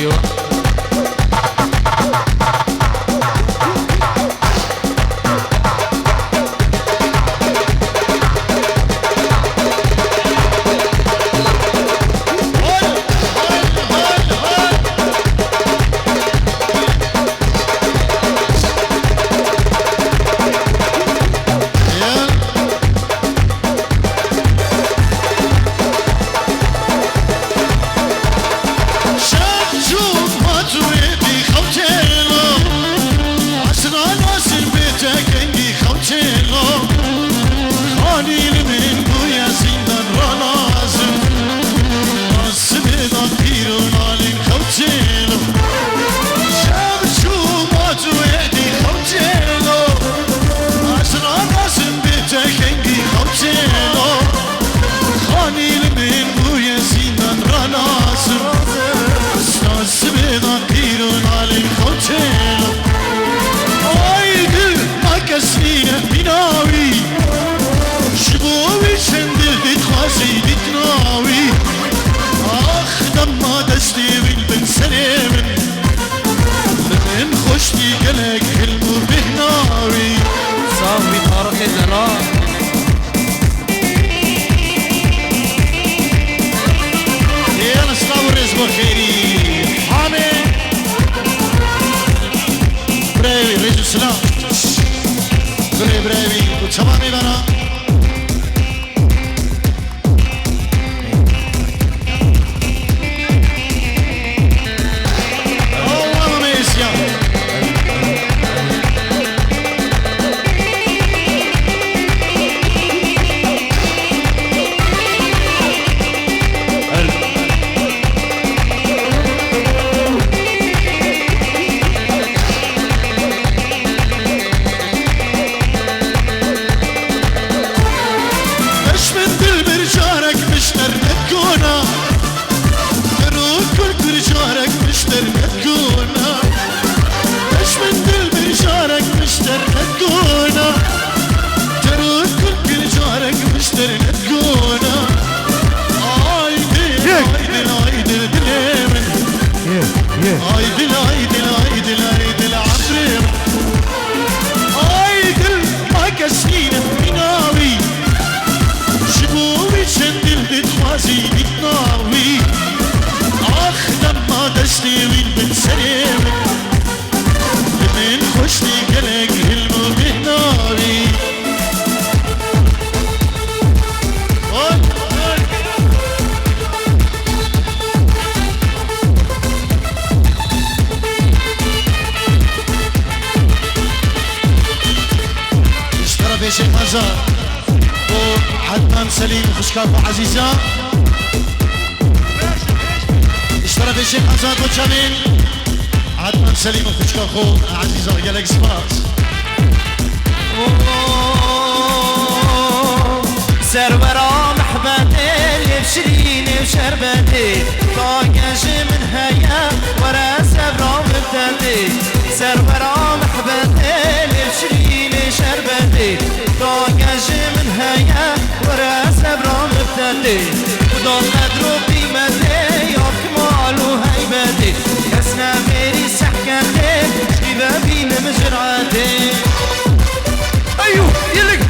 ايوه عدنان سليم خشكاف وعزيزة اشترى في شيخ أزاد وجميل عدنان سليم خشكاف وعزيزة قالك سباس سرورا محبتي يبشريني وشربتي طاقش من هيا ورا سبرا مبتدي سرورا محبتي يبشريني شربتي طاقش من هيا ورا سبرا مبتدي وضل مدرو قيمتي يا كمال وهيبتي حسنا ميري سحكتي شبابين مجرعتي ايوه يلق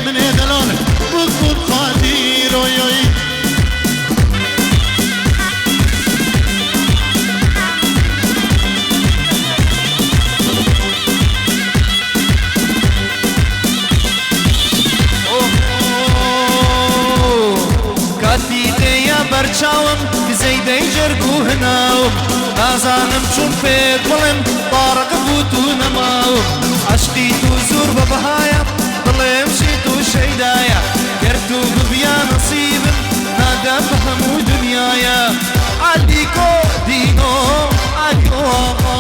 من هدلان بكون قادير وياي كاتيتي يا برشاوم زيدي جرقو هناوم نازانم چون فيك ولم طارق بوتو نماوم عشقي تزور ببهايا ظلم شيتو شيدايا قرتو ببيا نصيب نادى فهمو دنيايا عليكو دينو عكو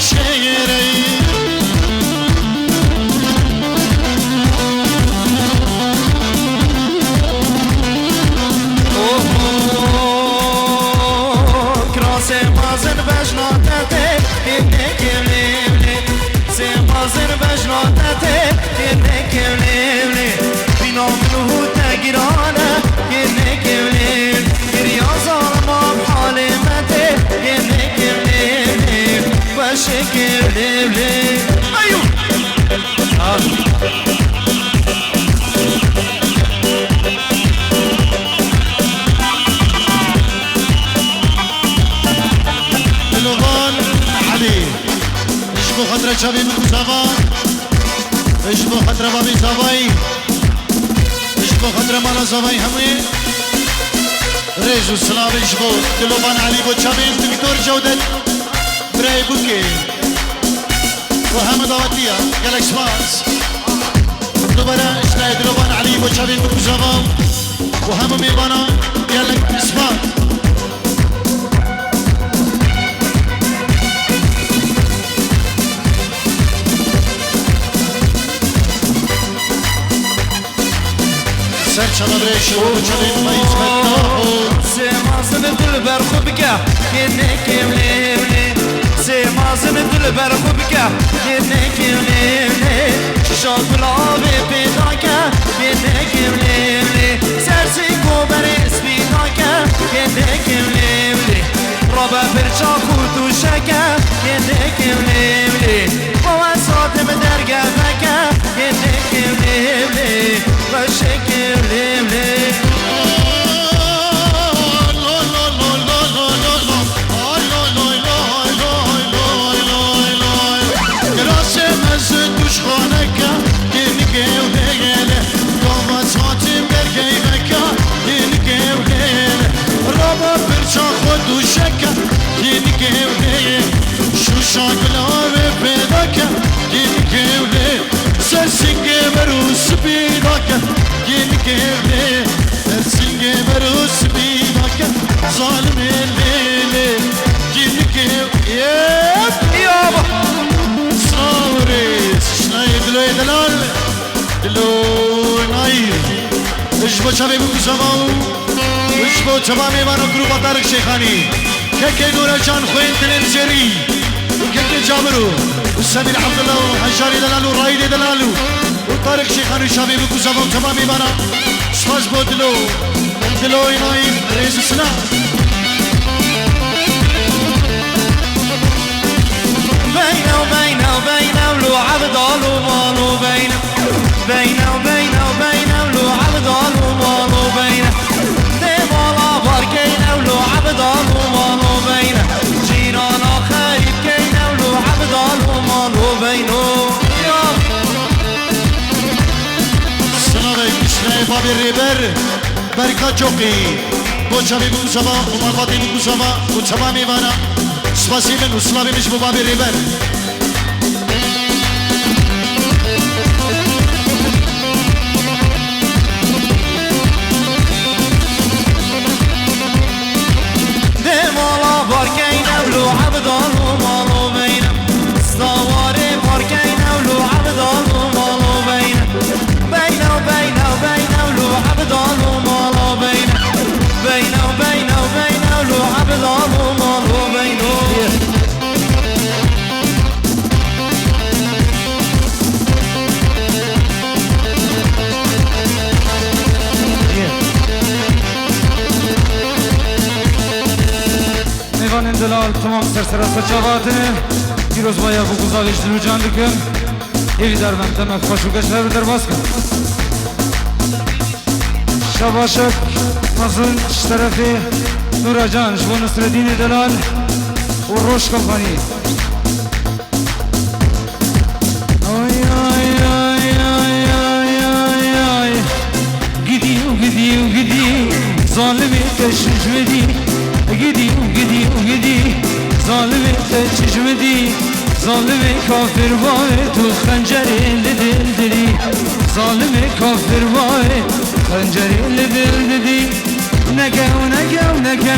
شيري كراسي مازن بجناتتي إنك مليملي سي مازن بجناتتي إنك مليملي بينا منه تقرانا إنك مليملي رياض ظلمة بحالمتي إنك مليملي بشك مليملي أيوه لغان علي اشبو خطرة شبي من صفا اشبو خطرة بابي صفاي اشبو خطرة مالا صفاي همي ريزو السلام اشبو لغان علي بو شبي دكتور جودة براي بوكي وهم دعوتية قالك سباس دوباره اشتايد لغان علي بو شبي من صفا وهم ميبانا قالك سباس سرچ بريش وچلين ما يسمعه سمازن دل برخوبكه ينك مليملي سمازن دل برخوبكه ينك مليملي شاد بلابي بيداكه ينك مليملي سرسي كوبرس بيداكه ينك مليملي ربا برچا خودوشكه ينك مليملي واسات بدرگه فكه ينك مليملي بشك مليملي ظالم الليل جيبك يابا صوريس شنايد لو يدلال دلو ناير اشبو شبه بگو زماو اشبو چبا میوانو گروپا تارک شیخانی که نورا جان خوین دلن زری وكيك جابرو والسمير عبد الله وحجاري دلالو رايدي دلالو وطارق شيخانو شبه بگو زماو چبا میوانا سپاس بو دلو دلو ناير ريز سلام بينه وبينه وبينه ولو عبد ومالو بينه بينه وبينه وبينه ولو عبد ومالو بينه دي مالا باركينه ولو عبد ومالو بينه جيرانا خايب كينه ولو عبد ومالو بينه سلام عليكم بابي الريبر بركة جوكي بوچابي بوسابا ومالفاتي بوسابا وچابا ميوانا Спасибо, славим еще бабе ребят. دمالا باركين ولو عبدان ومالو بينه صواري باركين ولو عبدان ومالو بينه بينه وبينه وبينه ولو عبدان ومالو بينه بينه وبينه وبينه ولو عبدان ومالو بينه میوان دلال تمام سرسراسا چاواتنه دیروز باید بگذاویش دلو جان دکن یوی در منتمه خوشوگش رو در باز کن شباشک مزون طرفی نورا جان شبو نصردین دلال و روش کمپانی آی آی آی آی آی آی آی گیدیو گیدیو گیدی ظالمی تشجمدی گیدی ظالمی تشجمدی ظالمی کافر وای تو خنجری لدل دلی ظالمی کافر وای خنجری لدل دلی نكا ونكا ونكا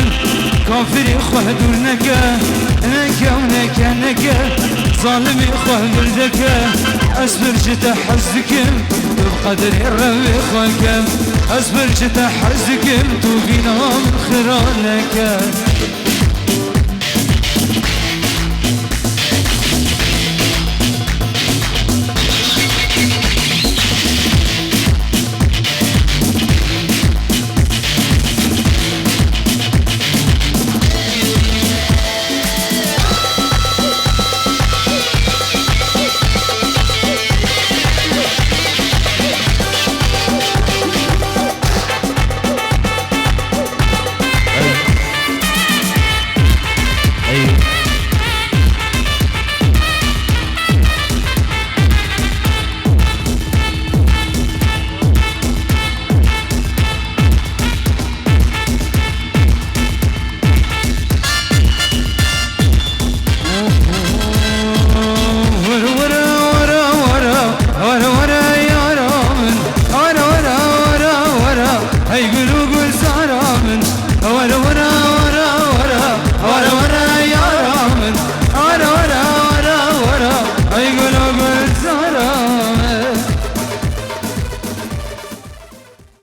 كافر خواه دور نكا نكا ونكا نكا ظالم خواه بردكا أصبر جتا حزكم بقدر الروي خواكم أصبر جتا حزكم تو بينام خرانكا